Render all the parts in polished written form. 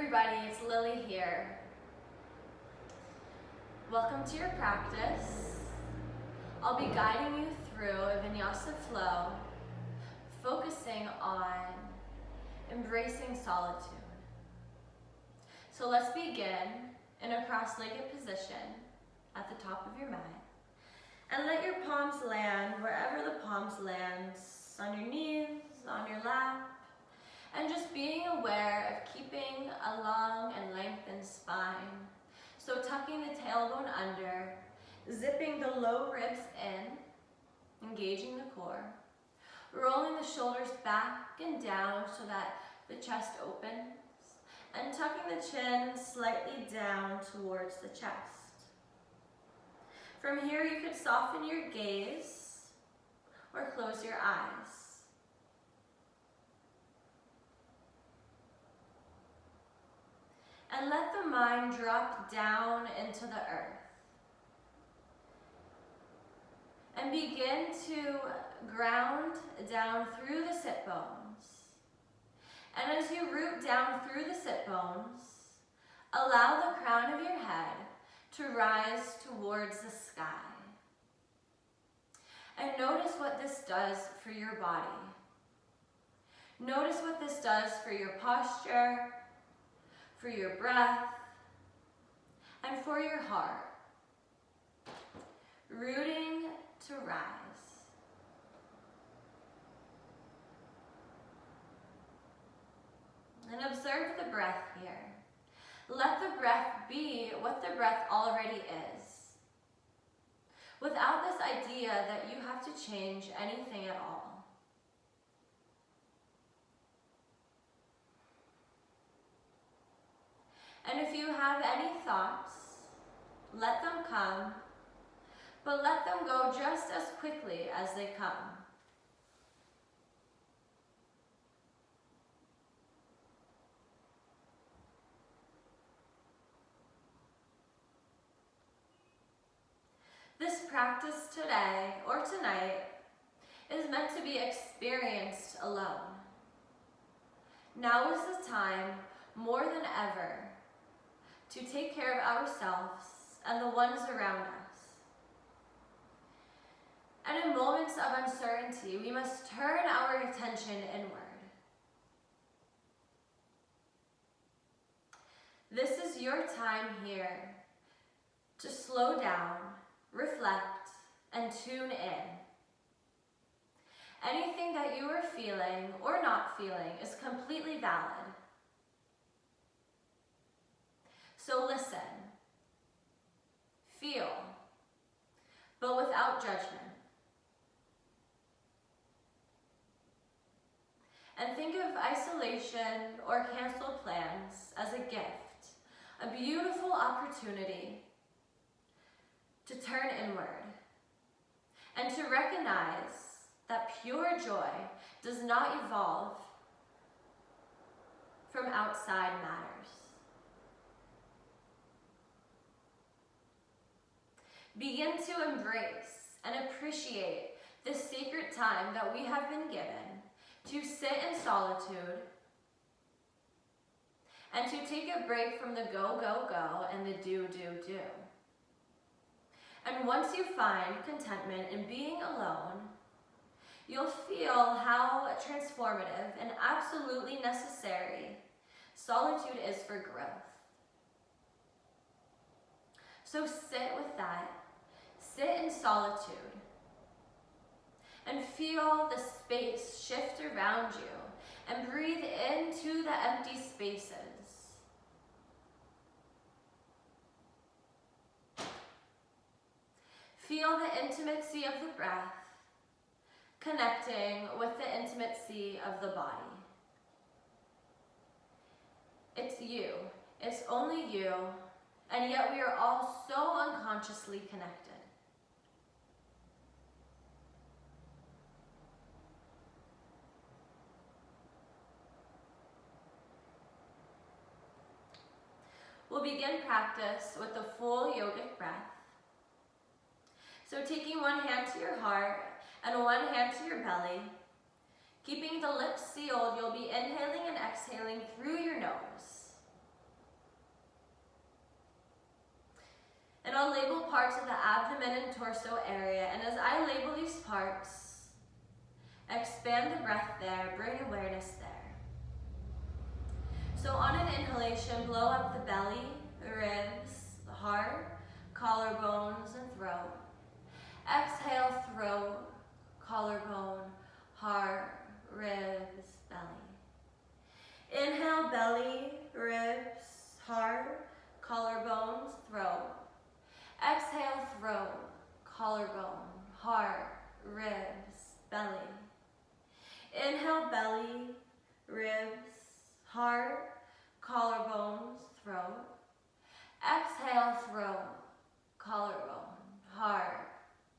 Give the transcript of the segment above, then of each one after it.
everybody, it's Lily here. Welcome to your practice. I'll be guiding you through a vinyasa flow, focusing on embracing solitude. So let's begin in a cross-legged position at the top of your mat. And let your palms land wherever the palms land, on your knees, on your lap. And just being aware of keeping a long and lengthened spine. So tucking the tailbone under, zipping the low ribs in, engaging the core. Rolling the shoulders back and down so that the chest opens. And tucking the chin slightly down towards the chest. From here you could soften your gaze or close your eyes. And let the mind drop down into the earth. And begin to ground down through the sit bones. And as you root down through the sit bones, allow the crown of your head to rise towards the sky. And notice what this does for your body. Notice what this does for your posture, for your breath, and for your heart. Rooting to rise. And observe the breath here. Let the breath be what the breath already is. Without this idea that you have to change anything at all. And if you have any thoughts, let them come, but let them go just as quickly as they come. This practice today or tonight is meant to be experienced alone. Now is the time, more than ever, to take care of ourselves and the ones around us. And in moments of uncertainty, we must turn our attention inward. This is your time here to slow down, reflect, and tune in. Anything that you are feeling or not feeling is completely valid. So listen, feel, but without judgment. And think of isolation or canceled plans as a gift, a beautiful opportunity to turn inward and to recognize that pure joy does not evolve from outside matters. Begin to embrace and appreciate this sacred time that we have been given to sit in solitude and to take a break from the go, go, go and the do, do, do. And once you find contentment in being alone, you'll feel how transformative and absolutely necessary solitude is for growth. So sit with that. Sit in solitude and feel the space shift around you and breathe into the empty spaces. Feel the intimacy of the breath, connecting with the intimacy of the body. It's you, it's only you, and yet we are all so unconsciously connected. We'll begin practice with the full yogic breath. So taking one hand to your heart and one hand to your belly, keeping the lips sealed, you'll be inhaling and exhaling through your nose. And I'll label parts of the abdomen and torso area. And as I label these parts, expand the breath there, bring awareness there. So on an inhalation, blow up the belly, ribs, the heart, collarbones, and throat. Exhale, throat, collarbone, heart, ribs, belly. Inhale, belly, ribs, heart, collarbones, throat. Exhale, throat, collarbone, heart, ribs, belly. Inhale, belly, ribs, heart, collarbones, throat. Exhale, throat, collarbone, heart,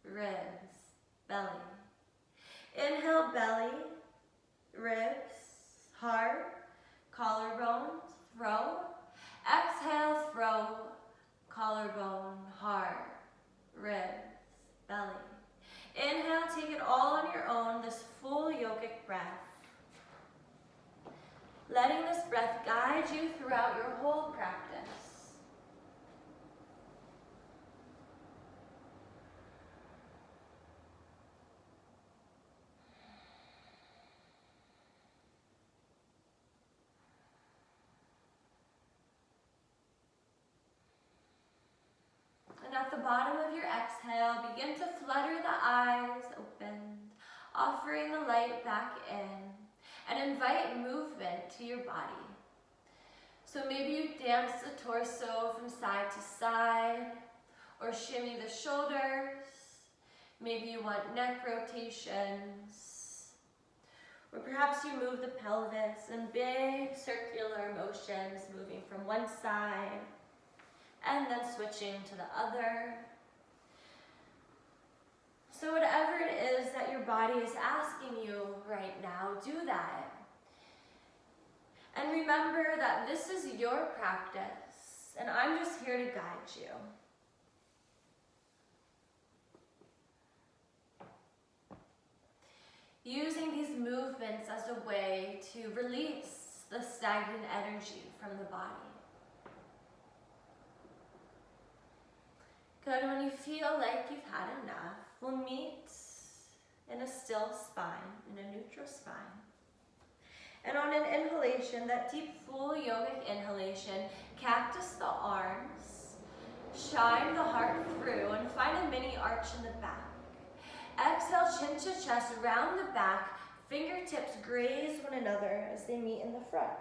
ribs, belly. Inhale, belly, ribs, heart, collarbones, throat. Exhale, throat, collarbone, heart, ribs, belly. Inhale, take it all on your own, this full yogic breath. Letting this breath guide you throughout your whole practice. And at the bottom of your exhale, begin to flutter the eyes open, offering the light back in, and invite movement to your body. So maybe you dance the torso from side to side, or shimmy the shoulders. Maybe you want neck rotations, or perhaps you move the pelvis in big circular motions, moving from one side and then switching to the other. So whatever it is that your body is asking you right now, do that. And remember that this is your practice, and I'm just here to guide you. Using these movements as a way to release the stagnant energy from the body. Good, when you feel like you've had enough, we'll meet in a still spine, in a neutral spine. And on an inhalation, that deep, full yogic inhalation, cactus the arms, shine the heart through, and find a mini arch in the back. Exhale, chin to chest, round the back, fingertips graze one another as they meet in the front.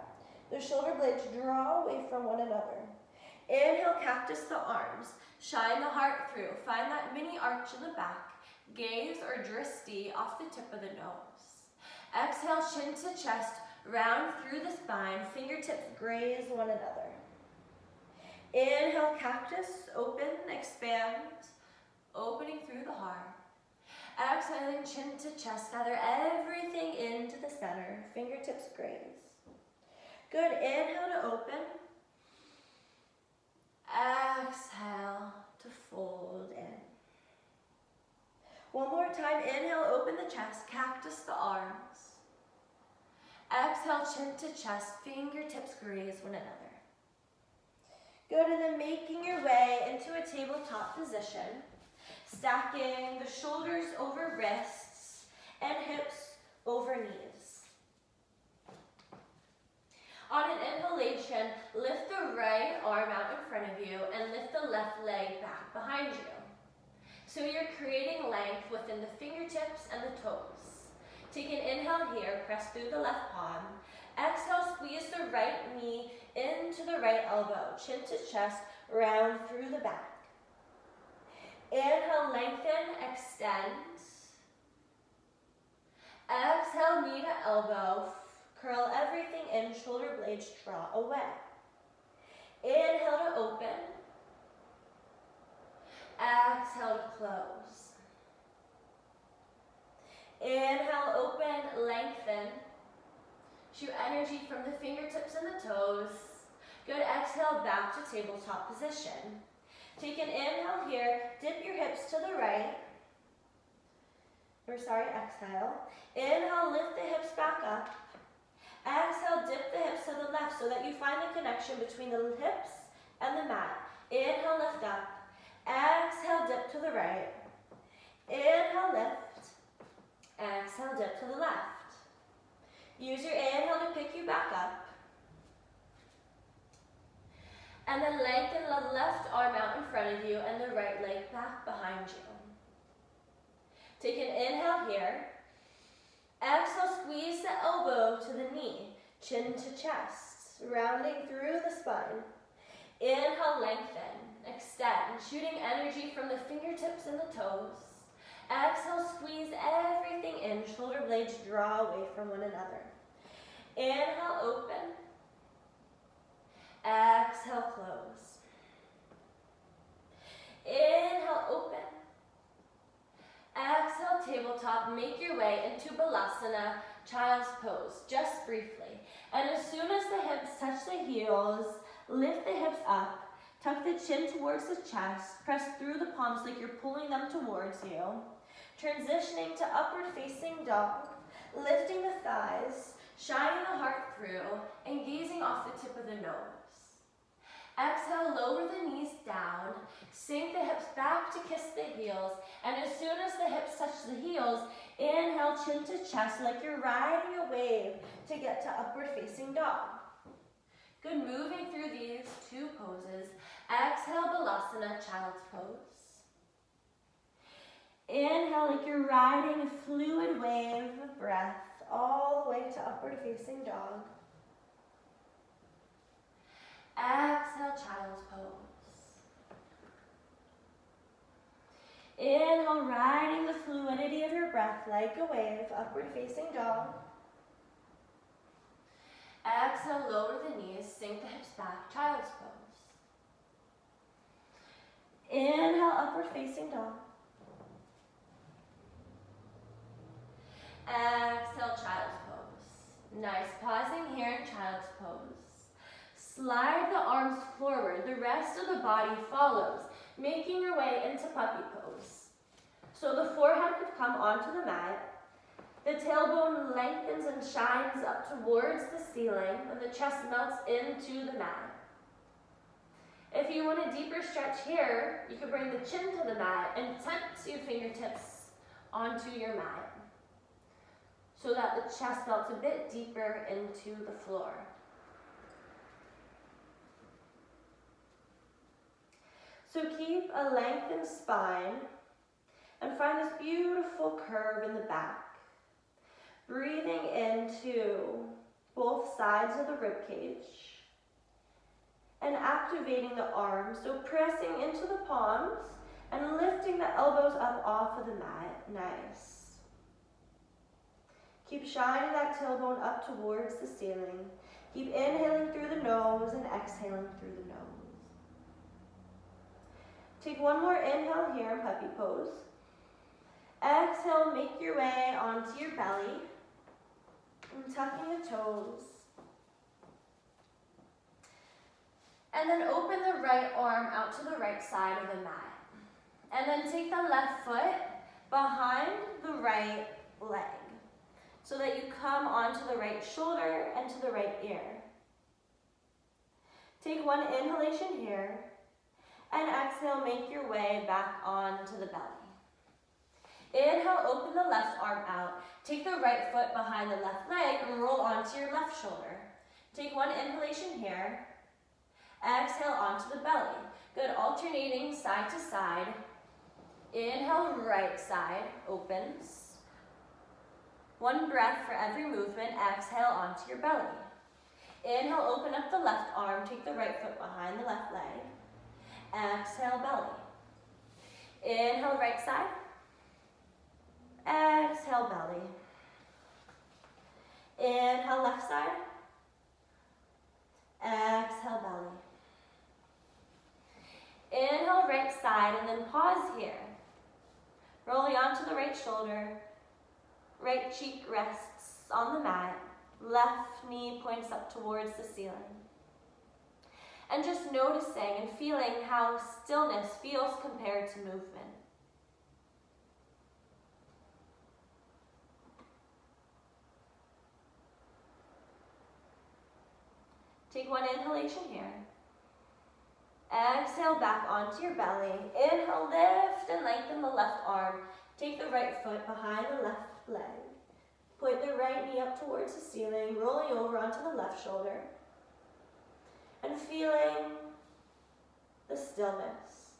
The shoulder blades draw away from one another. Inhale, cactus the arms, shine the heart through, find that mini arch in the back, gaze or dristi off the tip of the nose. Exhale, chin to chest, round through the spine, fingertips graze one another. Inhale, cactus, open, expand, opening through the heart. Exhaling, chin to chest, gather everything into the center, fingertips graze. Good, inhale to open. Exhale to fold in. One more time, inhale, open the chest, cactus the arms. Exhale, chin to chest, fingertips graze one another. Good, and then making your way into a tabletop position, stacking the shoulders over wrists and hips over knees. On an inhalation, lift the right arm out in front of you and lift the left leg back behind you. So you're creating length within the fingertips and the toes. Take an inhale here, press through the left palm. Exhale, squeeze the right knee into the right elbow, chin to chest, round through the back. Inhale, lengthen, extend. Exhale, knee to elbow, curl everything in, shoulder blades draw away. Inhale to open. Exhale to close. Inhale, open, lengthen. Shoot energy from the fingertips and the toes. Good, exhale, back to tabletop position. Take an inhale here, dip your hips to the right. Exhale. Inhale, lift the hips back up. Exhale, dip the hips to the left so that you find the connection between the hips and the mat. Inhale, lift up. Exhale, dip to the right. Inhale, lift. Exhale, dip to the left. Use your inhale to pick you back up. And then lengthen the left arm out in front of you and the right leg back behind you. Take an inhale here. Exhale, squeeze the elbow to the knee, chin to chest, rounding through the spine. Inhale, lengthen, extend, shooting energy from the fingertips and the toes. Exhale, squeeze everything in, shoulder blades draw away from one another. Inhale, open. Exhale, close. Inhale, open. Exhale, tabletop, make your way into Balasana, child's pose, just briefly. And as soon as the hips touch the heels, lift the hips up, tuck the chin towards the chest, press through the palms like you're pulling them towards you. Transitioning to upward facing dog, lifting the thighs, shining the heart through, and gazing off the tip of the nose. Exhale, lower the knees down, sink the hips back to kiss the heels, and as soon as the hips touch the heels, inhale, chin to chest like you're riding a wave to get to upward facing dog. Good, moving through these two poses. Exhale, Balasana, child's pose. Inhale like you're riding a fluid wave of breath all the way to upward facing dog. Exhale, child's pose. Inhale, riding the fluidity of your breath like a wave, upward facing dog. Exhale, lower the knees, sink the hips back, child's pose. Inhale, upward facing dog. Exhale, child's pose. Nice, pausing here in child's pose. Slide the arms forward, the rest of the body follows, making your way into puppy pose. So the forehead could come onto the mat, the tailbone lengthens and shines up towards the ceiling, and the chest melts into the mat. If you want a deeper stretch here, you could bring the chin to the mat and tempt your fingertips onto your mat, so that the chest melts a bit deeper into the floor. So keep a lengthened spine and find this beautiful curve in the back. Breathing into both sides of the rib cage and activating the arms. So pressing into the palms and lifting the elbows up off of the mat. Nice. Keep shining that tailbone up towards the ceiling. Keep inhaling through the nose and exhaling through the nose. Take one more inhale here in puppy pose. Exhale, make your way onto your belly and tucking the toes. And then open the right arm out to the right side of the mat. And then take the left foot behind the right leg so that you come onto the right shoulder and to the right ear. Take one inhalation here. And exhale, make your way back onto the belly. Inhale, open the left arm out. Take the right foot behind the left leg and roll onto your left shoulder. Take one inhalation here. Exhale onto the belly. Good, alternating side to side. Inhale, right side opens. One breath for every movement. Exhale onto your belly. Inhale, open up the left arm. Take the right foot behind the left leg. Exhale, belly. Inhale, right side. Exhale, belly. Inhale, left side. Exhale, belly. Inhale, right side, and then pause here. Rolling onto the right shoulder. Right cheek rests on the mat. Left knee points up towards the ceiling. And just noticing and feeling how stillness feels compared to movement. Take one inhalation here. Exhale back onto your belly. Inhale, lift and lengthen the left arm. Take the right foot behind the left leg. Point the right knee up towards the ceiling, rolling over onto the left shoulder. And feeling the stillness.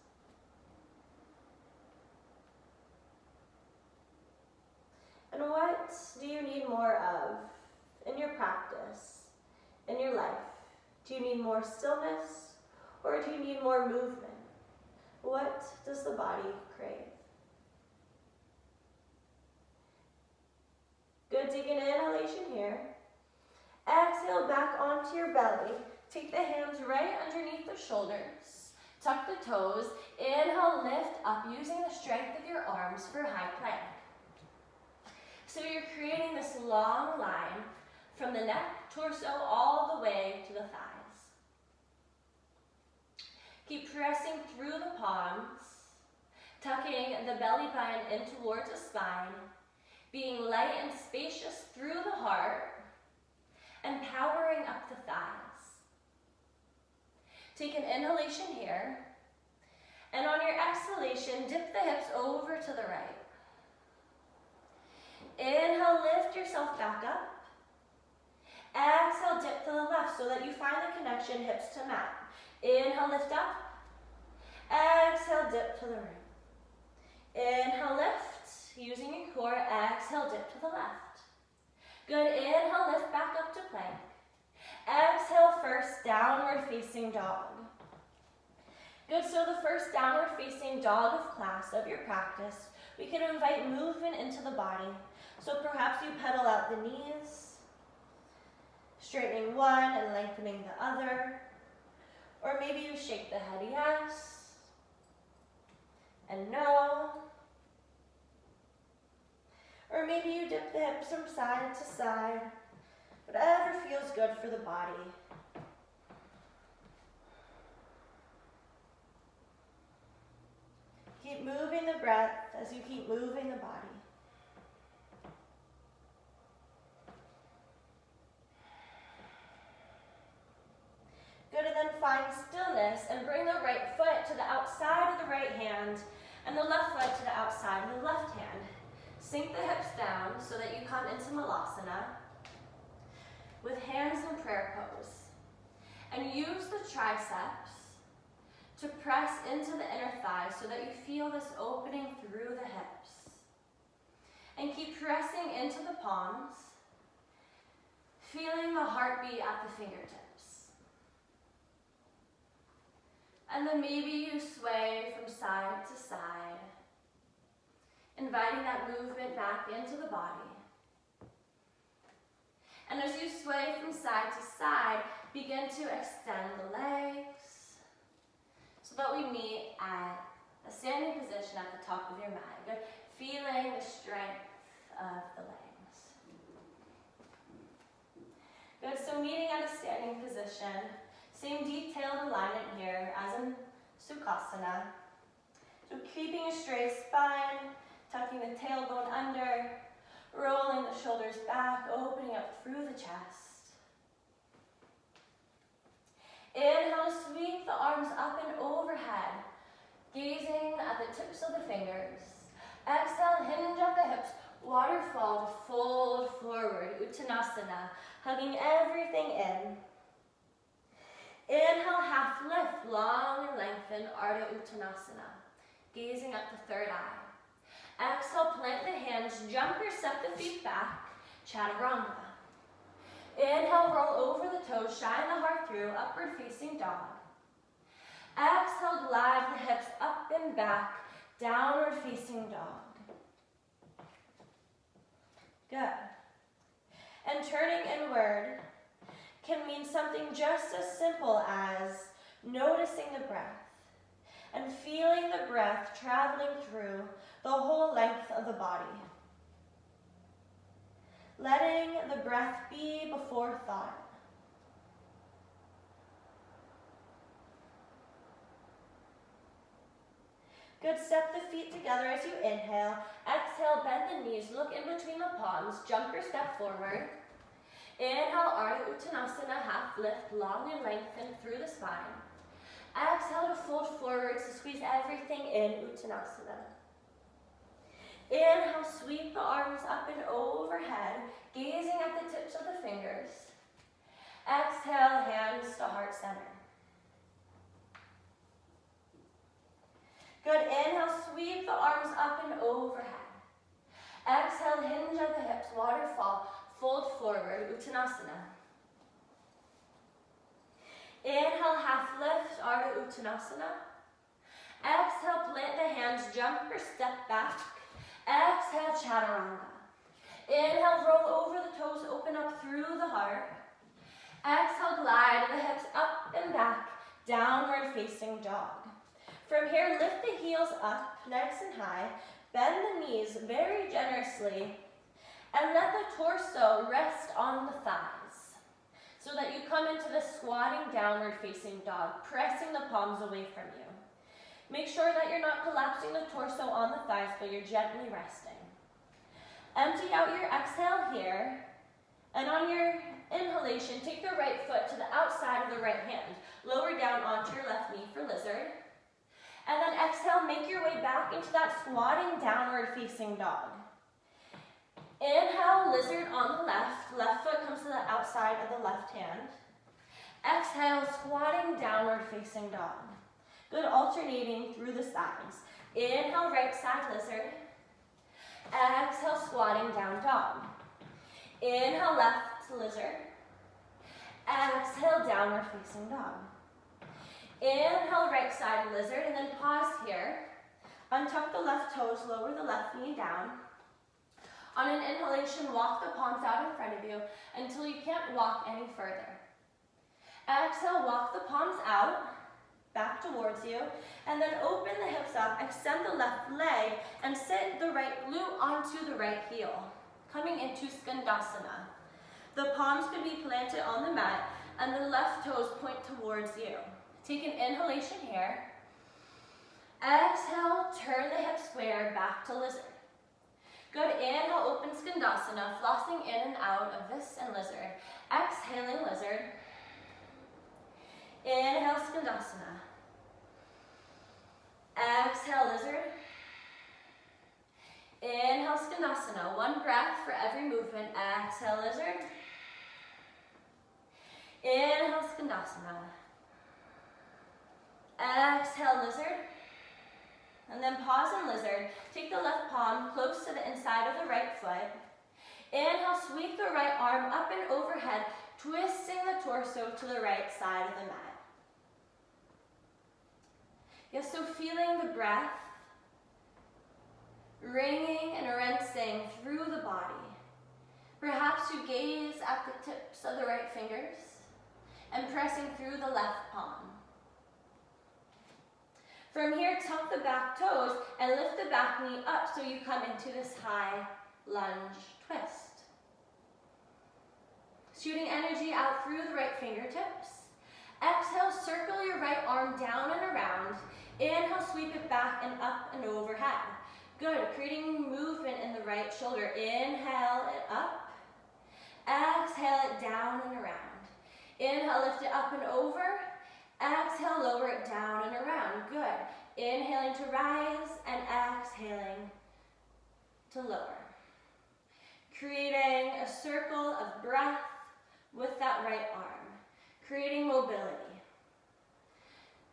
And what do you need more of in your practice, in your life? Do you need more stillness, or do you need more movement? What does the body crave? Good, take an inhalation here. Exhale back onto your belly. Take the hands right underneath the shoulders. Tuck the toes. Inhale, lift up using the strength of your arms for high plank. So you're creating this long line from the neck, torso, all the way to the thighs. Keep pressing through the palms, tucking the belly button in towards the spine, being light and spacious through the heart, and powering up the thighs. Take an inhalation here, and on your exhalation, dip the hips over to the right. Inhale, lift yourself back up. Exhale, dip to the left so that you find the connection hips to mat. Inhale, lift up. Exhale, dip to the right. Inhale, lift, using your core. Exhale, dip to the left. Good, inhale, lift back up to plank. Exhale, first downward facing dog. Good, so the first downward facing dog of class of your practice, we can invite movement into the body. So perhaps you pedal out the knees, straightening one and lengthening the other. Or maybe you shake the head yes and no. Or maybe you dip the hips from side to side. Whatever feels good for the body. Keep moving the breath as you keep moving the body. Good, and then find stillness and bring the right foot to the outside of the right hand and the left foot to the outside of the left hand. Sink the hips down so that you come into Malasana with hands in prayer pose. And use the triceps to press into the inner thighs so that you feel this opening through the hips. And keep pressing into the palms, feeling the heartbeat at the fingertips. And then maybe you sway from side to side, inviting that movement back into the body. And as you sway from side to side, begin to extend the legs so that we meet at a standing position at the top of your mat. Good. Feeling the strength of the legs. Good, so meeting at a standing position. Same detailed alignment here as in Sukhasana. So keeping a straight spine, tucking the tailbone under, rolling the shoulders back, opening up through the chest. Inhale, sweep the arms up and overhead, gazing at the tips of the fingers. Exhale, hinge at the hips, waterfall to fold forward, Uttanasana, hugging everything in. Inhale, half lift, long and lengthen, Ardha Uttanasana, gazing at the third eye. Exhale, plant the hands, jump or step the feet back, Chaturanga. Inhale, roll over the toes, shine the heart through, upward facing dog. Exhale, glide the hips up and back, downward facing dog. Good. And turning inward can mean something just as simple as noticing the breath and feeling the breath traveling through the whole length of the body. Letting the breath be before thought. Good, step the feet together as you inhale. Exhale, bend the knees, look in between the palms, jump or step forward. Inhale, Ardha Uttanasana, half lift, long and lengthen through the spine. Exhale to fold forward, so squeeze everything in, Uttanasana. Inhale, sweep the arms up and overhead, gazing at the tips of the fingers. Exhale, hands to heart center. Good, inhale, sweep the arms up and overhead. Exhale, hinge at the hips, waterfall, fold forward, Uttanasana. Inhale, half lift, Ardha Uttanasana. Exhale, plant the hands, jump or step back. Exhale, Chaturanga. Inhale, roll over the toes, open up through the heart. Exhale, glide the hips up and back, downward facing dog. From here, lift the heels up, nice and high. Bend the knees very generously, and let the torso rest on the thighs, so that you come into the squatting downward facing dog, pressing the palms away from you. Make sure that you're not collapsing the torso on the thighs, but you're gently resting. Empty out your exhale here, and on your inhalation, take the right foot to the outside of the right hand. Lower down onto your left knee for lizard. And then exhale, make your way back into that squatting downward facing dog. Inhale, lizard on the left foot comes to the outside of the left hand. Exhale, squatting downward facing dog. Good, alternating through the sides. Inhale, right side lizard. Exhale, squatting down dog. Inhale, left lizard. Exhale, downward facing dog. Inhale, right side lizard, and then pause here. Untuck the left toes, lower the left knee down. On an inhalation, walk the palms out in front of you until you can't walk any further. Exhale, walk the palms out, back towards you, and then open the hips up, extend the left leg, and sit the right glute onto the right heel, coming into Skandasana. The palms can be planted on the mat, and the left toes point towards you. Take an inhalation here. Exhale, turn the hips square, back to lizard. Good, inhale, open Skandasana, flossing in and out of this and lizard. Exhaling lizard. Inhale, Skandasana. Exhale, lizard. Inhale, Skandasana. One breath for every movement. Exhale, lizard. Inhale, Skandasana. Exhale, lizard. And then pause in lizard. Take the left palm close to the inside of the right foot. Inhale, sweep the right arm up and overhead, twisting the torso to the right side of the mat. Yes, so feeling the breath ringing and rinsing through the body. Perhaps you gaze at the tips of the right fingers and pressing through the left palm. From here, tuck the back toes and lift the back knee up so you come into this high lunge twist. Shooting energy out through the right fingertips. Exhale, circle your right arm down and around. Inhale, sweep it back and up and overhead. Good, creating movement in the right shoulder. Inhale it up. Exhale it down and around. Inhale, lift it up and over. Exhale, lower it down and around. Good. Inhaling to rise and exhaling to lower. Creating a circle of breath with that right arm. Creating mobility.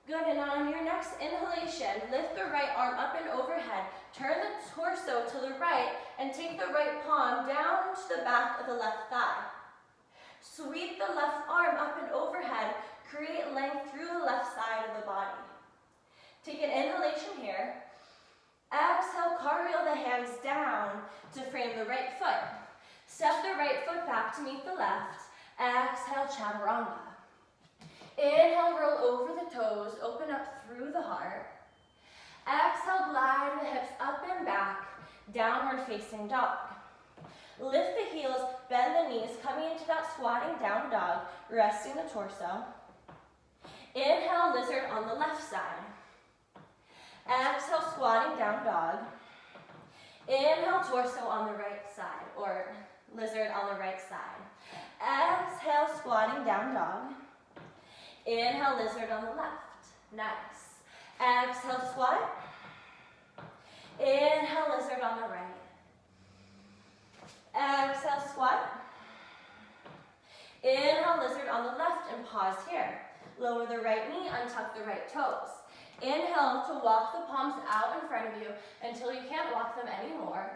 Good, and on your next inhalation, lift the right arm up and overhead. Turn the torso to the right and take the right palm down to the back of the left thigh. Sweep the left arm up and overhead. Create length through the left side of the body. Take an inhalation here. Exhale, cartwheel the hands down to frame the right foot. Step the right foot back to meet the left. Exhale, Chaturanga. Inhale, roll over the toes, open up through the heart. Exhale, glide the hips up and back, downward facing dog. Lift the heels, bend the knees, coming into that squatting down dog, resting the torso. Inhale, lizard on the left side. Exhale, squatting down dog. Inhale, torso on the right side, or lizard on the right side. Exhale, squatting down dog. Inhale, lizard on the left. Nice. Exhale, squat. Inhale, lizard on the right. Exhale, squat. Inhale, lizard on the left, and pause here. Lower the right knee, untuck the right toes. Inhale to walk the palms out in front of you until you can't walk them anymore.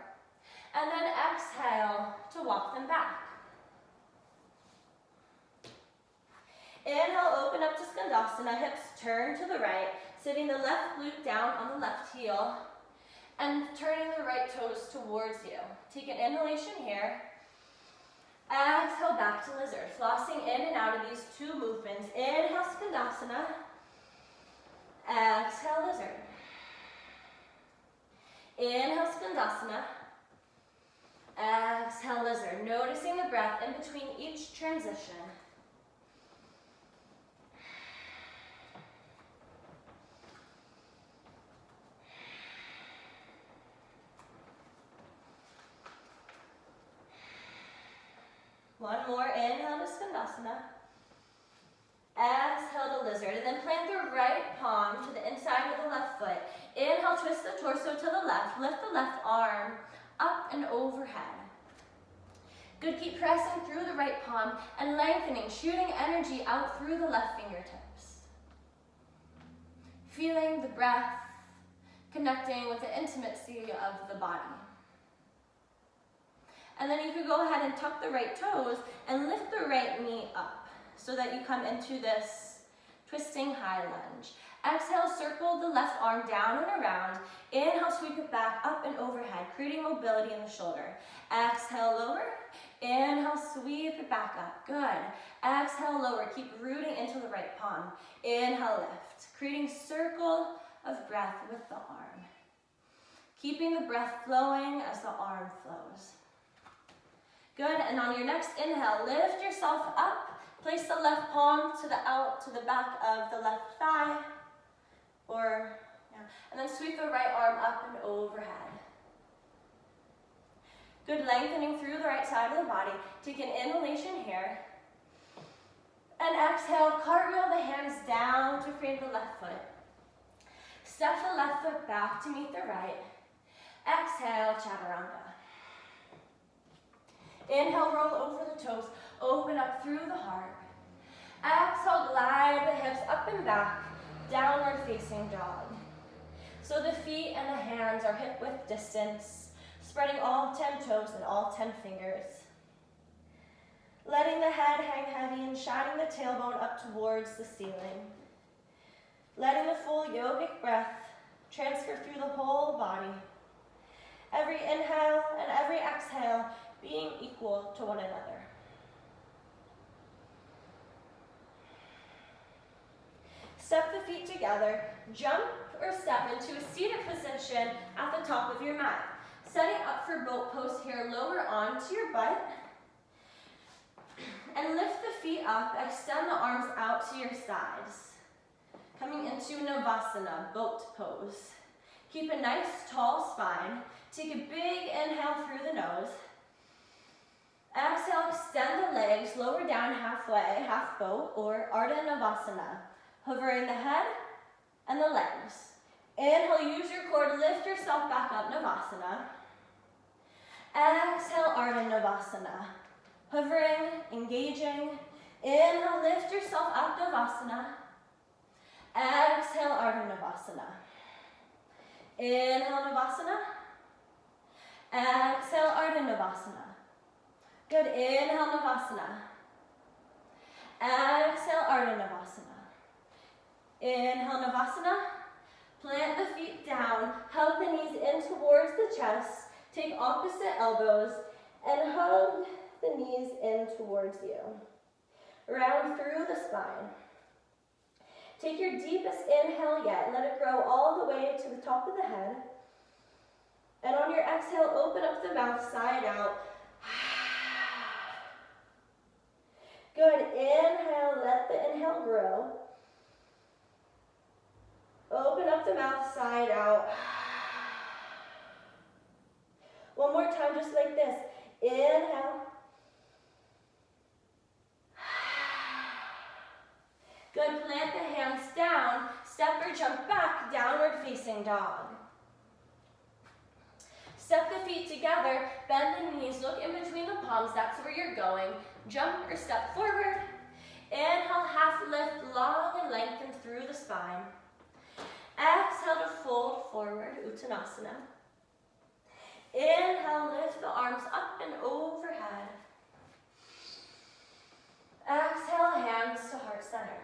And then exhale to walk them back. Inhale, open up to Skandasana, hips turn to the right, sitting the left glute down on the left heel, and turning the right toes towards you. Take an inhalation here. Exhale, back to lizard. Flossing in and out of these two movements. Inhale, Skandasana. Exhale, lizard. Inhale, Skandasana. Exhale, lizard. Noticing the breath in between each transition. One more, inhale to Skandasana. Exhale to lizard, and then plant the right palm to the inside of the left foot. Inhale, twist the torso to the left. Lift the left arm up and overhead. Good, keep pressing through the right palm and lengthening, shooting energy out through the left fingertips. Feeling the breath, connecting with the intimacy of the body. And then you could go ahead and tuck the right toes and lift the right knee up so that you come into this twisting high lunge. Exhale, circle the left arm down and around. Inhale, sweep it back up and overhead, creating mobility in the shoulder. Exhale, lower. Inhale, sweep it back up. Good. Exhale, lower. Keep rooting into the right palm. Inhale, lift, creating circle of breath with the arm. Keeping the breath flowing as the arm flows. Good, and on your next inhale, lift yourself up. Place the left palm to the back of the left thigh, and then sweep the right arm up and overhead. Good, lengthening through the right side of the body. Take an inhalation here, and exhale, cartwheel the hands down to frame the left foot. Step the left foot back to meet the right. Exhale, chaturanga. Inhale, roll over the toes, open up through the heart. Exhale, glide the hips up and back, downward facing dog. So the feet and the hands are hip width distance, spreading all 10 toes and all 10 fingers. Letting the head hang heavy and shining the tailbone up towards the ceiling. Letting the full yogic breath transfer through the whole body. Every inhale and every exhale being equal to one another. Step the feet together, jump or step into a seated position at the top of your mat. Setting up for boat pose here, lower onto your butt. And lift the feet up, extend the arms out to your sides. Coming into Navasana, boat pose. Keep a nice tall spine. Take a big inhale through the nose. Exhale, extend the legs, lower down halfway, half boat, or Ardha Navasana. Hovering the head and the legs. Inhale, use your core to lift yourself back up, Navasana. Exhale, Ardha Navasana. Hovering, engaging. Inhale, lift yourself up, Navasana. Exhale, Ardha Navasana. Inhale, Navasana. Exhale, Ardha Navasana. Good, inhale, Navasana. Exhale, Ardha Navasana. Inhale, Navasana. Plant the feet down, hug the knees in towards the chest. Take opposite elbows and hug the knees in towards you. Round through the spine. Take your deepest inhale yet. Let it grow all the way to the top of the head. And on your exhale, open up the mouth side out. Good, inhale, let the inhale grow. Open up the mouth side out. One more time, just like this. Inhale. Good, plant the hands down. Step or jump back, downward facing dog. Step the feet together, bend the knees, look in between the palms, that's where you're going. Jump or step forward. Inhale, half lift, long and lengthen through the spine. Exhale to fold forward, Uttanasana. Inhale, lift the arms up and overhead. Exhale, hands to heart center.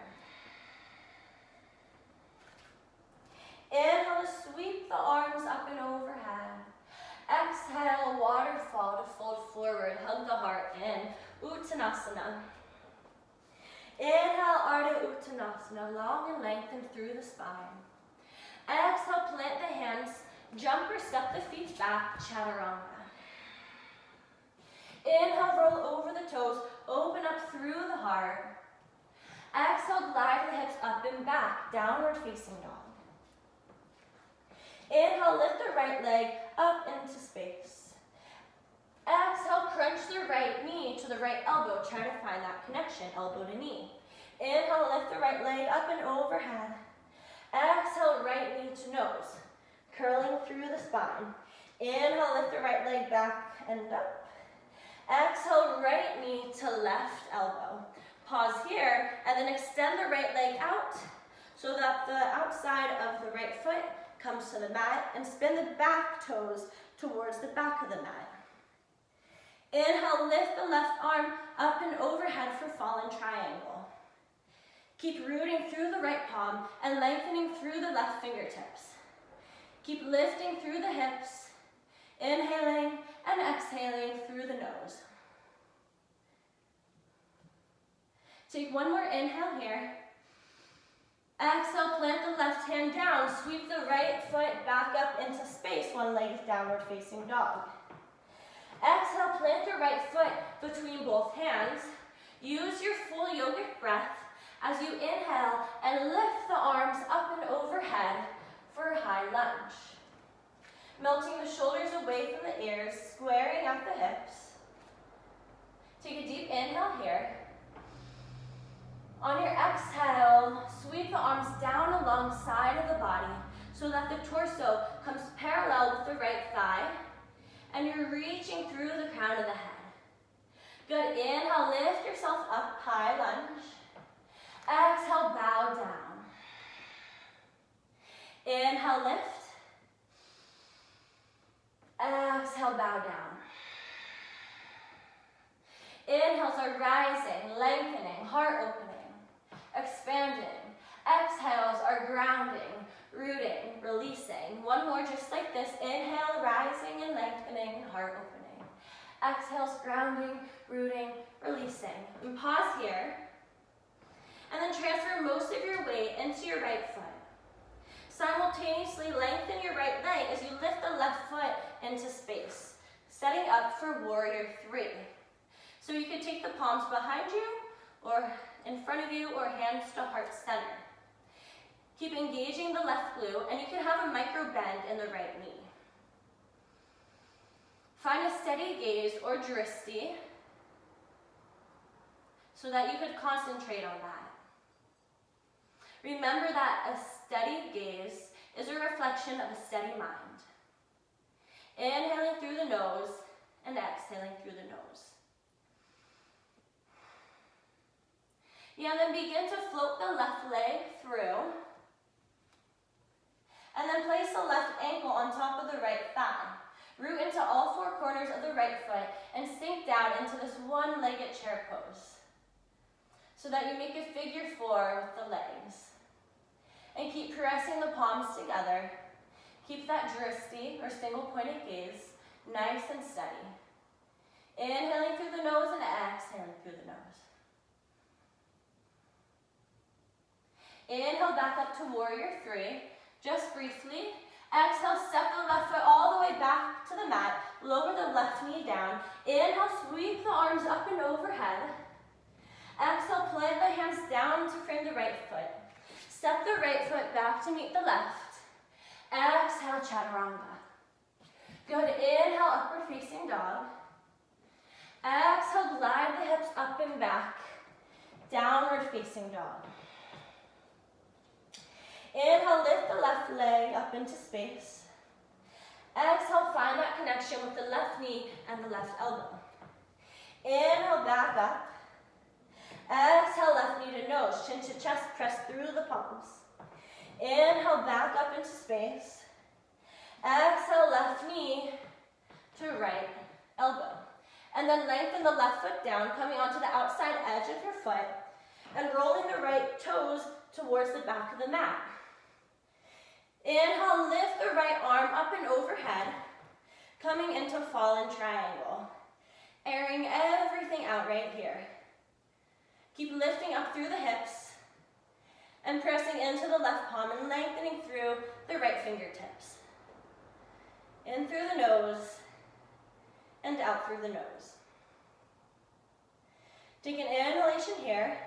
Inhale to sweep the arms up and overhead. Exhale, waterfall to fold forward, hug the heart in, Uttanasana. Inhale, Ardha Uttanasana, long and lengthen through the spine. Exhale, plant the hands, jump or step the feet back, Chaturanga. Inhale, roll over the toes, open up through the heart. Exhale, glide the hips up and back, downward facing dog. Inhale, lift the right leg up into space. Exhale, crunch the right knee to the right elbow. Try to find that connection, elbow to knee. Inhale, lift the right leg up and overhead. Exhale, right knee to nose, curling through the spine. Inhale, lift the right leg back and up. Exhale, right knee to left elbow. Pause here, and then extend the right leg out so that the outside of the right foot comes to the mat, and spin the back toes towards the back of the mat. Inhale, lift the left arm up and overhead for fallen triangle. Keep rooting through the right palm and lengthening through the left fingertips. Keep lifting through the hips, inhaling and exhaling through the nose. Take one more inhale here. Exhale, plant the left hand down, sweep the right foot back up into space, one leg is downward facing dog. Exhale, plant the right foot between both hands. Use your full yogic breath as you inhale and lift the arms up and overhead for a high lunge. Melting the shoulders away from the ears, squaring at the hips. Take a deep inhale here. On your exhale, sweep the arms down alongside of the body so that the torso comes parallel with the right thigh and you're reaching through the crown of the head. Good, inhale, lift yourself up, high lunge. Exhale, bow down. Inhale, lift. Exhale, bow down. Inhales are rising, lengthening, heart opening, expanding. Exhales are grounding, rooting, releasing. One more just like this. Inhale, rising and lengthening, heart opening. Exhales, grounding, rooting, releasing. And pause here. And then transfer most of your weight into your right foot. Simultaneously lengthen your right leg as you lift the left foot into space, setting up for warrior 3. So you could take the palms behind you or in front of you or hands to heart center. Keep engaging the left glute, and you can have a micro bend in the right knee. Find a steady gaze or dristi so that you could concentrate on that. Remember that a steady gaze is a reflection of a steady mind. Inhaling through the nose and exhaling through the nose. Yeah, and then begin to float the left leg through. And then place the left ankle on top of the right thigh. Root into all 4 corners of the right foot and sink down into this one-legged chair pose so that you make a figure 4 with the legs. And keep pressing the palms together. Keep that dristi, or single-pointed gaze, nice and steady. Inhaling through the nose and exhaling through the nose. Inhale back up to warrior 3, just briefly. Exhale, step the left foot all the way back to the mat. Lower the left knee down. Inhale, sweep the arms up and overhead. Exhale, plant the hands down to frame the right foot. Step the right foot back to meet the left. Exhale, chaturanga. Good, inhale, upward facing dog. Exhale, glide the hips up and back. Downward facing dog. Inhale, lift the left leg up into space. Exhale, find that connection with the left knee and the left elbow. Inhale, back up. Exhale, left knee to nose, chin to chest, press through the palms. Inhale, back up into space. Exhale, left knee to right elbow. And then lengthen the left foot down, coming onto the outside edge of your foot, and rolling the right toes towards the back of the mat. Inhale, lift the right arm up and overhead, coming into fallen triangle. Airing everything out right here. Keep lifting up through the hips and pressing into the left palm and lengthening through the right fingertips. In through the nose and out through the nose. Take an inhalation here.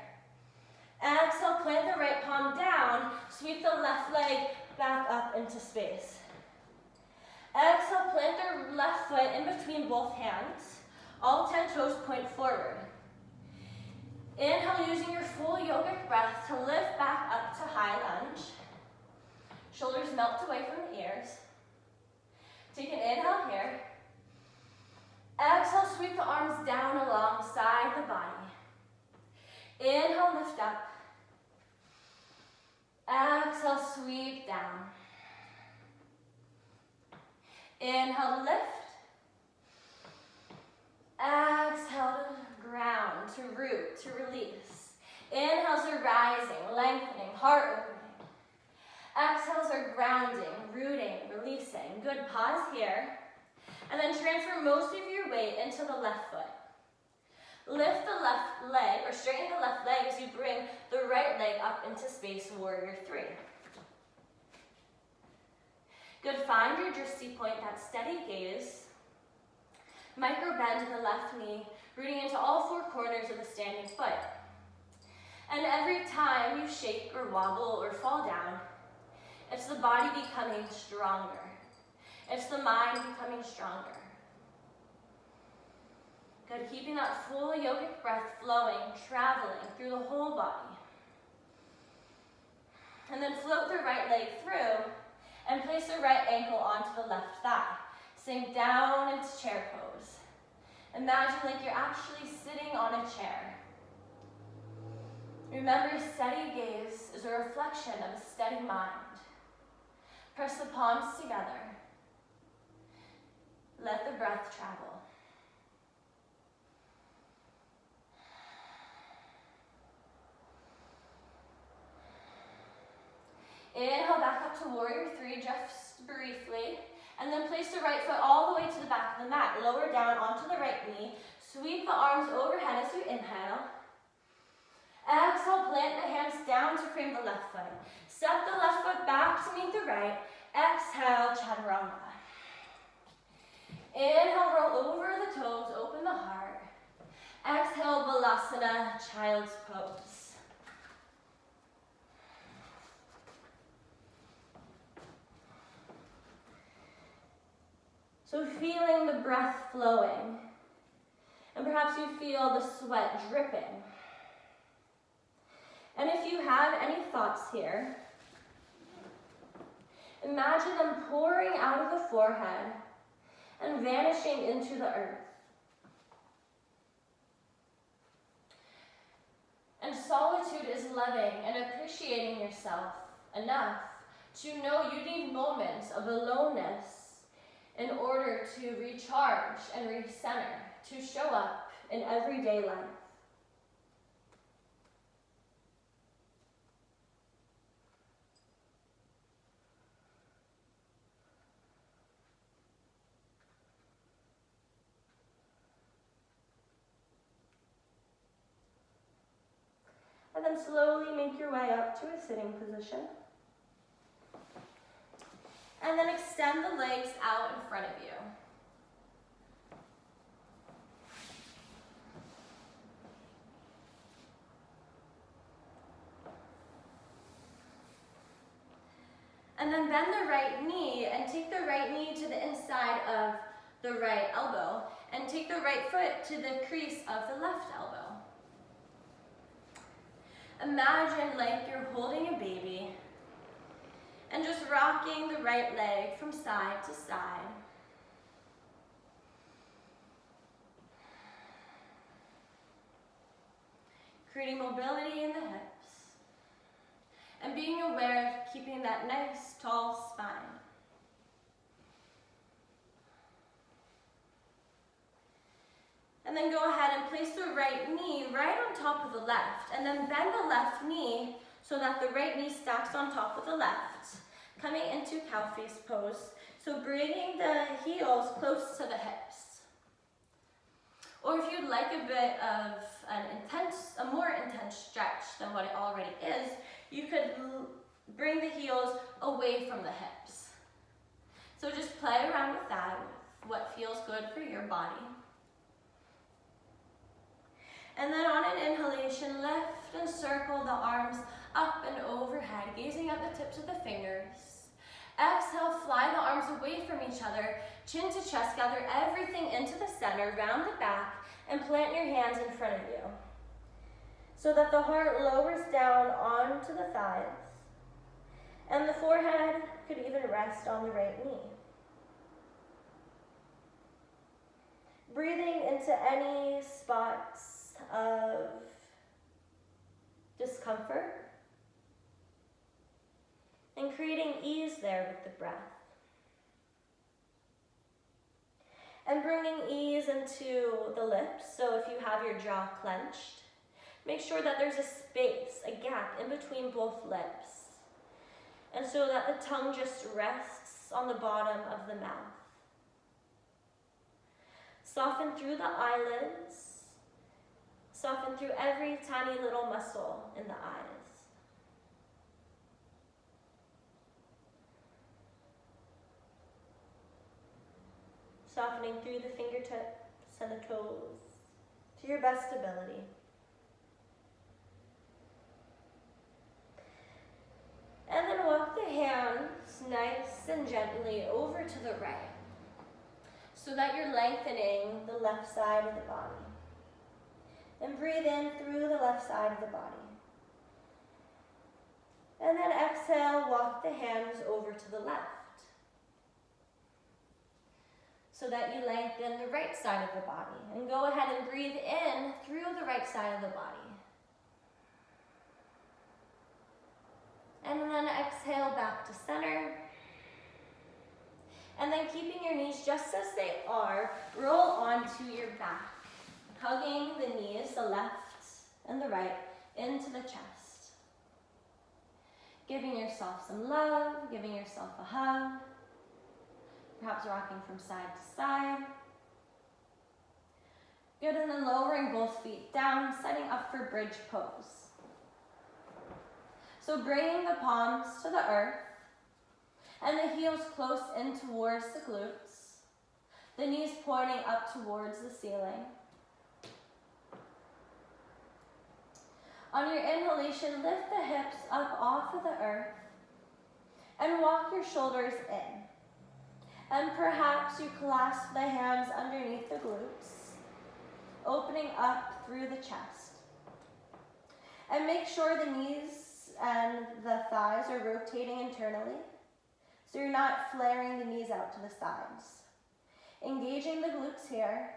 Exhale, plant the right palm down, sweep the left leg back up into space. Exhale, plant the left foot in between both hands. All 10 toes point forward. Inhale, using your full yogic breath to lift back up to high lunge. Shoulders melt away from the ears. Take an inhale here. Exhale, sweep the arms down alongside the body. Inhale, lift up. Exhale, sweep down. Inhale, lift. Exhale to ground, to root, to release. Inhales are rising, lengthening, heart opening. Exhales are grounding, rooting, releasing. Good, pause here. And then transfer most of your weight into the left foot. Lift the left leg, or straighten the left leg as you bring the right leg up into space, warrior 3. Good, find your drishti point, that steady gaze. Micro bend in the left knee, rooting into all 4 corners of the standing foot. And every time you shake or wobble or fall down, it's the body becoming stronger. It's the mind becoming stronger. Good, keeping that full yogic breath flowing, traveling through the whole body. And then float the right leg through and place the right ankle onto the left thigh. Sink down into chair pose. Imagine like you're actually sitting on a chair. Remember, steady gaze is a reflection of a steady mind. Press the palms together. Let the breath travel. Inhale back up to warrior 3, just briefly. And then place the right foot all the way to the back of the mat. Lower down onto the right knee. Sweep the arms overhead as you inhale. Exhale, plant the hands down to frame the left foot. Step the left foot back to meet the right. Exhale, chaturanga. Inhale, roll over the toes, open the heart. Exhale, balasana, child's pose. So feeling the breath flowing, and perhaps you feel the sweat dripping. And if you have any thoughts here, imagine them pouring out of the forehead and vanishing into the earth. And solitude is loving and appreciating yourself enough to know you need moments of aloneness in order to recharge and recenter, to show up in everyday life. And then slowly make your way up to a sitting position. And then extend the legs out in front of you. And then bend the right knee and take the right knee to the inside of the right elbow and take the right foot to the crease of the left elbow. Imagine like you're holding a baby And just rocking the right leg from side to side. Creating mobility in the hips. And being aware of keeping that nice, tall spine. And then go ahead and place the right knee right on top of the left. And then bend the left knee so that the right knee stacks on top of the left. Coming into cow face pose. So bringing the heels close to the hips. Or if you'd like a bit of a more intense stretch than what it already is, you could bring the heels away from the hips. So just play around with that, with what feels good for your body. And then on an inhalation, lift and circle the arms up and overhead, gazing at the tips of the fingers. Exhale, fly the arms away from each other, chin to chest, gather everything into the center, round the back, and plant your hands in front of you. So that the heart lowers down onto the thighs, and the forehead could even rest on the right knee. Breathing into any spots of discomfort and creating ease there with the breath. And bringing ease into the lips, so if you have your jaw clenched, make sure that there's a space, a gap in between both lips, and so that the tongue just rests on the bottom of the mouth. Soften through the eyelids. Soften through every tiny little muscle in the eyes. Softening through the fingertips and the toes to your best ability. And then walk the hands nice and gently over to the right so that you're lengthening the left side of the body. And breathe in through the left side of the body. And then exhale, walk the hands over to the left. So that you lengthen the right side of the body. And go ahead and breathe in through the right side of the body. And then exhale back to center. And then keeping your knees just as they are, roll onto your back. Hugging the knees, the left and the right, into the chest. Giving yourself some love, giving yourself a hug. Perhaps rocking from side to side. Good, and then lowering both feet down, setting up for bridge pose. So bringing the palms to the earth, and the heels close in towards the glutes. The knees pointing up towards the ceiling. On your inhalation, lift the hips up off of the earth and walk your shoulders in. And perhaps you clasp the hands underneath the glutes, opening up through the chest. And make sure the knees and the thighs are rotating internally, so you're not flaring the knees out to the sides. Engaging the glutes here,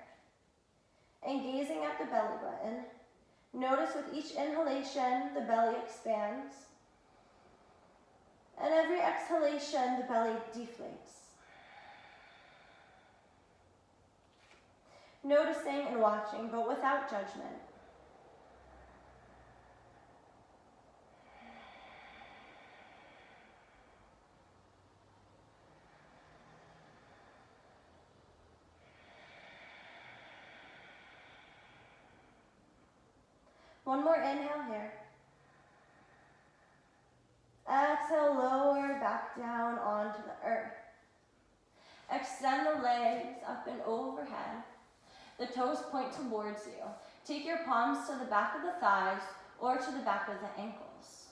and gazing at the belly button. Notice with each inhalation, the belly expands. And every exhalation, the belly deflates. Noticing and watching, but without judgment. One more inhale here. Exhale, lower back down onto the earth. Extend the legs up and overhead. The toes point towards you. Take your palms to the back of the thighs or to the back of the ankles.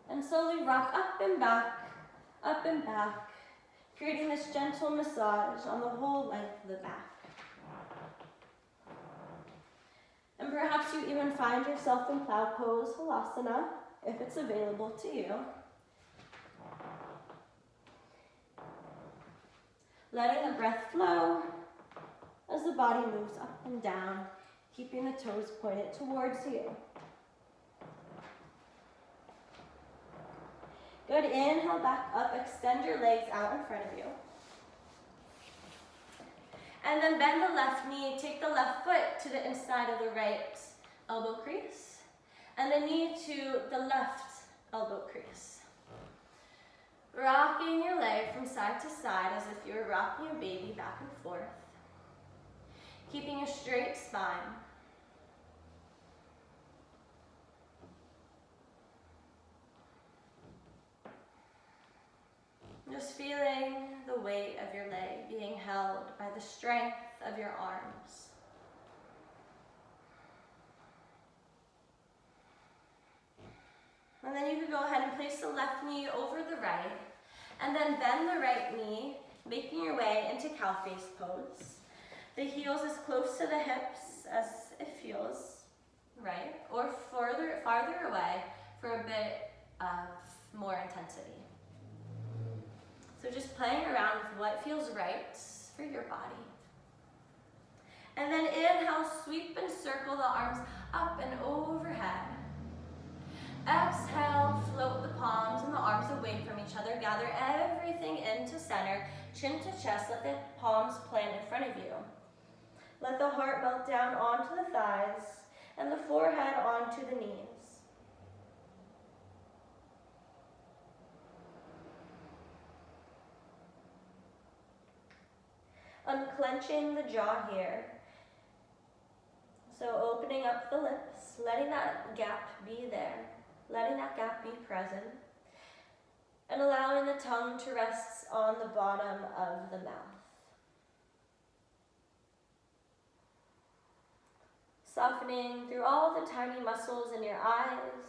And slowly rock up and back, creating this gentle massage on the whole length of the back. And perhaps you even find yourself in plow pose, Shavasana, if it's available to you. Letting the breath flow as the body moves up and down, keeping the toes pointed towards you. Good, inhale back up, extend your legs out in front of you. And then bend the left knee, take the left foot to the inside of the right elbow crease, and the knee to the left elbow crease. Rocking your leg from side to side as if you were rocking a baby back and forth. Keeping a straight spine. Just feeling the weight of your leg being held by the strength of your arms. And then you can go ahead and place the left knee over the right, and then bend the right knee, making your way into cow face pose. The heels as close to the hips as it feels right, or farther away for a bit of more intensity. So just playing around with what feels right for your body. And then inhale, sweep and circle the arms up and overhead. Exhale, float the palms and the arms away from each other. Gather everything into center, chin to chest. Let the palms plant in front of you. Let the heart melt down onto the thighs and the forehead onto the knees. Unclenching the jaw here. So opening up the lips, letting that gap be there, letting that gap be present, and allowing the tongue to rest on the bottom of the mouth. Softening through all the tiny muscles in your eyes,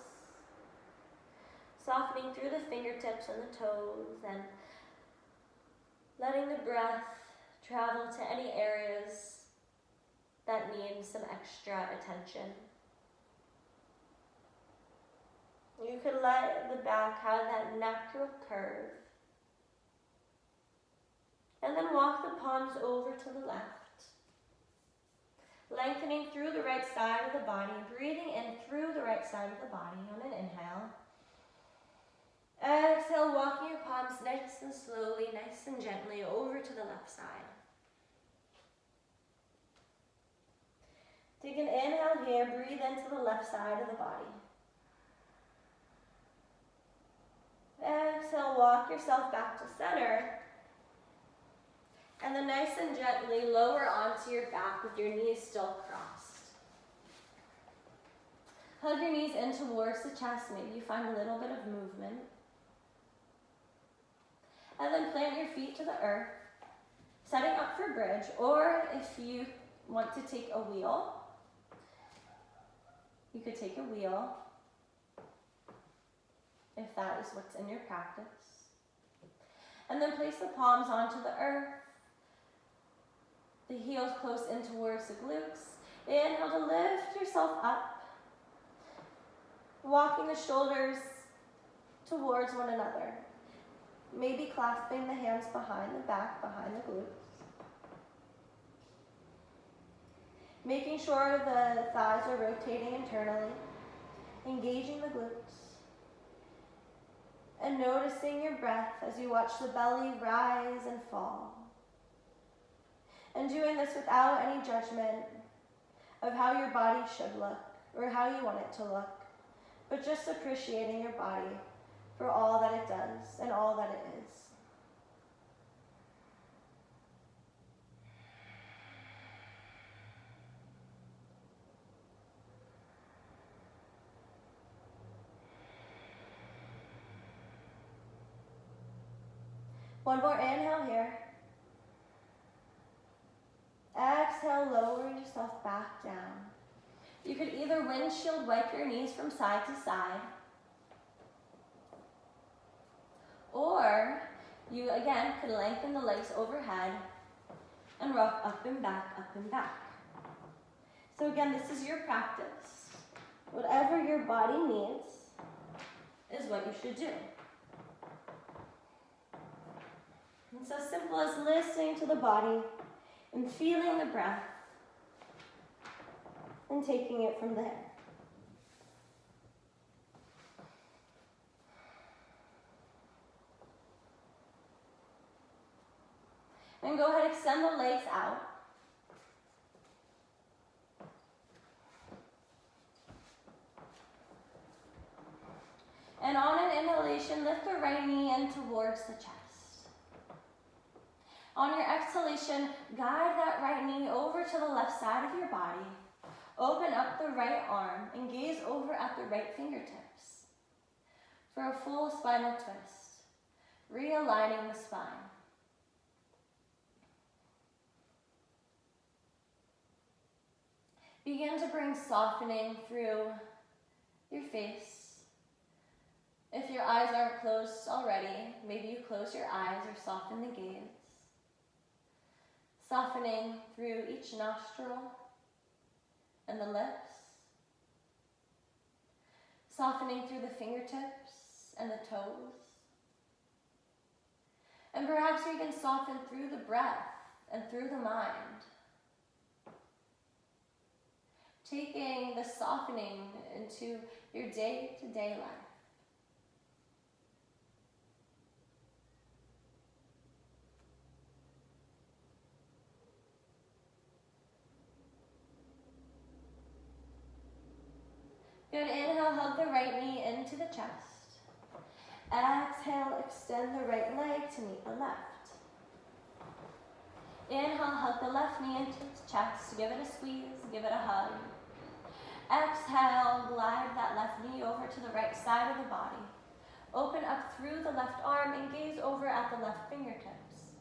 softening through the fingertips and the toes, and letting the breath travel to any areas that need some extra attention. You could let the back have that natural curve. And then walk the palms over to the left. Lengthening through the right side of the body, breathing in through the right side of the body on an inhale. Exhale, walking your palms nice and slowly, nice and gently over to the left side. Take an inhale here, breathe into the left side of the body. Exhale, walk yourself back to center. And then nice and gently lower onto your back with your knees still crossed. Hug your knees in towards the chest, maybe you find a little bit of movement. And then plant your feet to the earth, setting up for bridge, or if you want to take a wheel, you could take a wheel, if that is what's in your practice. And then place the palms onto the earth, the heels close in towards the glutes. Inhale to lift yourself up, walking the shoulders towards one another. Maybe clasping the hands behind the back, behind the glutes. Making sure the thighs are rotating internally, engaging the glutes. And noticing your breath as you watch the belly rise and fall. And doing this without any judgment of how your body should look or how you want it to look, but just appreciating your body for all that it does and all that it is. One more inhale here. Exhale, lowering yourself back down. You could either windshield wipe your knees from side to side, or you again could lengthen the legs overhead and rock up and back, up and back. So again, this is your practice. Whatever your body needs, is what you should do. It's as simple as listening to the body and feeling the breath and taking it from there. And go ahead, extend the legs out. And on an inhalation, lift the right knee in towards the chest. On your exhalation, guide that right knee over to the left side of your body. Open up the right arm and gaze over at the right fingertips for a full spinal twist, realigning the spine. Begin to bring softening through your face. If your eyes aren't closed already, maybe you close your eyes or soften the gaze. Softening through each nostril and the lips. Softening through the fingertips and the toes. And perhaps you can soften through the breath and through the mind. Taking the softening into your day-to-day life. Good, inhale, hug the right knee into the chest. Exhale, extend the right leg to meet the left. Inhale, hug the left knee into the chest. Give it a squeeze, give it a hug. Exhale, glide that left knee over to the right side of the body. Open up through the left arm and gaze over at the left fingertips.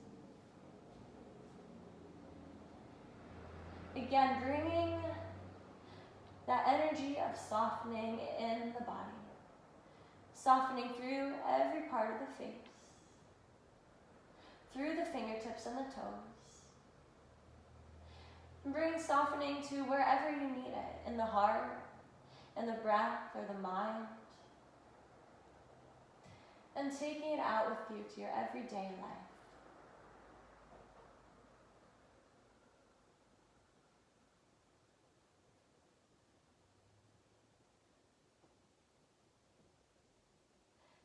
Again, bringing that energy of softening in the body. Softening through every part of the face. Through the fingertips and the toes. And bring softening to wherever you need it, in the heart, in the breath, or the mind. And taking it out with you to your everyday life.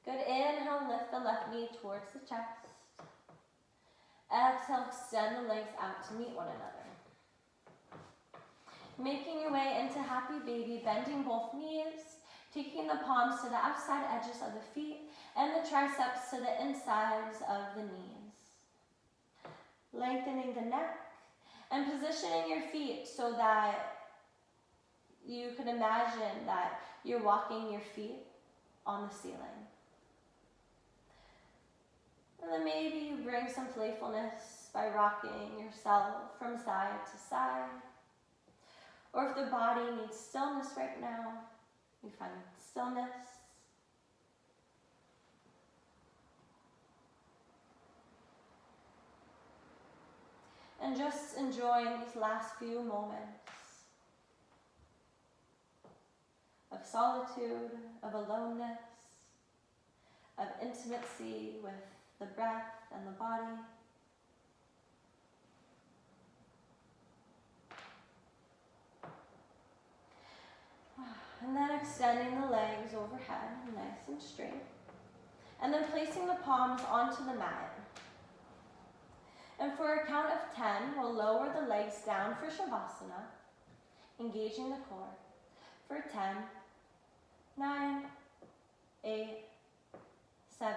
Good, inhale, lift the left knee towards the chest. Exhale, extend the legs out to meet one another. Making your way into happy baby, bending both knees, taking the palms to the outside edges of the feet and the triceps to the insides of the knees. Lengthening the neck and positioning your feet so that you can imagine that you're walking your feet on the ceiling. And then maybe you bring some playfulness by rocking yourself from side to side. Or if the body needs stillness right now, you find stillness. And just enjoying these last few moments of solitude, of aloneness, of intimacy with the breath and the body. And then extending the legs overhead, nice and straight. And then placing the palms onto the mat. And for a count of 10, we'll lower the legs down for Shavasana, engaging the core. For 10, 9, 8, 7,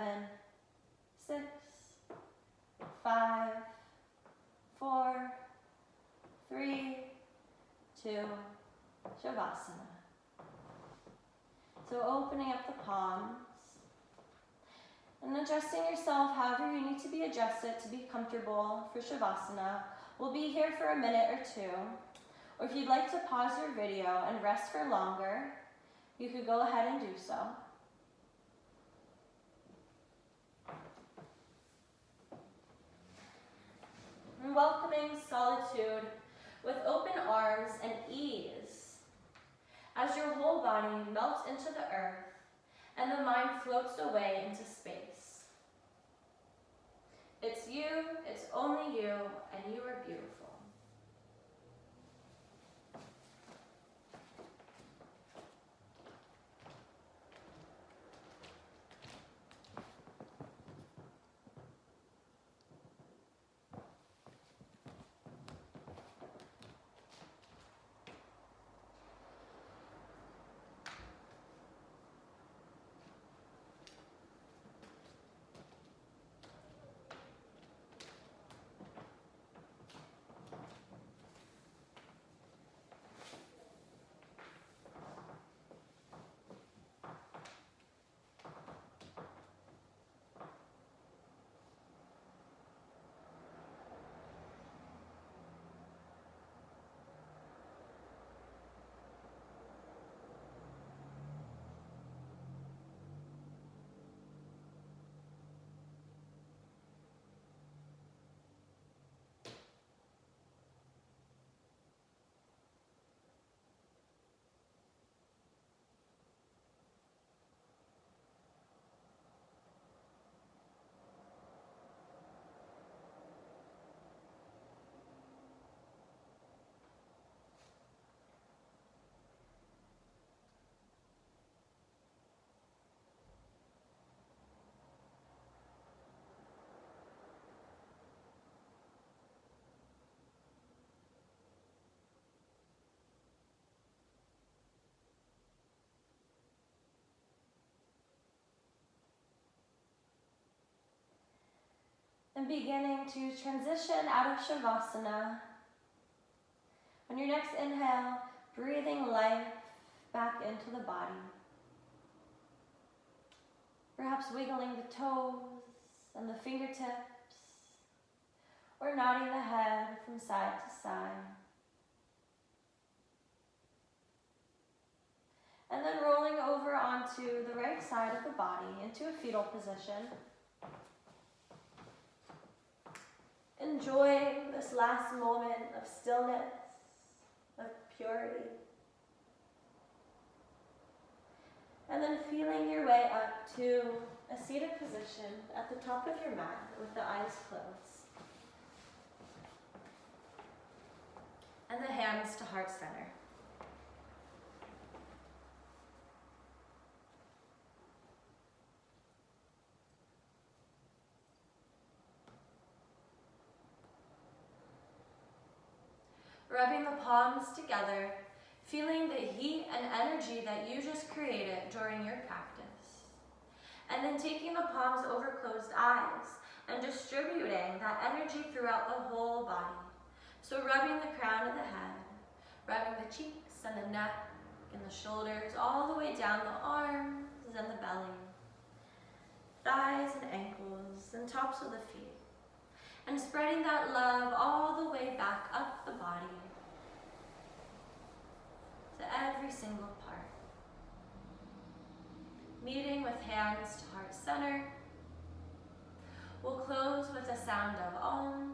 6, 5, 4, 3, 2, Shavasana. So opening up the palms and adjusting yourself however you need to be adjusted to be comfortable for Shavasana. We'll be here for a minute or two. Or if you'd like to pause your video and rest for longer, you could go ahead and do so. And welcoming solitude with open arms and ease as your whole body melts into the earth and the mind floats away into space. It's you, it's only you, and you are beautiful. And beginning to transition out of Shavasana. On your next inhale, breathing life back into the body. Perhaps wiggling the toes and the fingertips, or nodding the head from side to side. And then rolling over onto the right side of the body into a fetal position. Enjoying this last moment of stillness, of purity. And then feeling your way up to a seated position at the top of your mat with the eyes closed. And the hands to heart center. Rubbing the palms together, feeling the heat and energy that you just created during your practice. And then taking the palms over closed eyes and distributing that energy throughout the whole body. So rubbing the crown of the head, rubbing the cheeks and the neck and the shoulders, all the way down the arms and the belly, thighs and ankles and tops of the feet. And spreading that love all the way back up the body to every single part. Meeting with hands to heart center. We'll close with a sound of Om.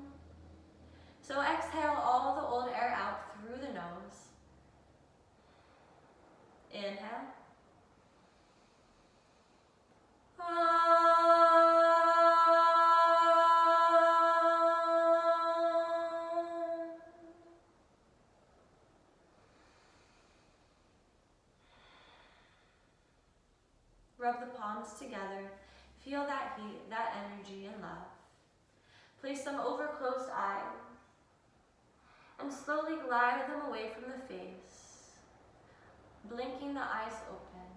So exhale all the old air out through the nose. Inhale. Rub the palms together. Feel that heat, that energy and love. Place them over closed eyes and slowly glide them away from the face, blinking the eyes open.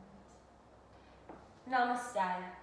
Namaste.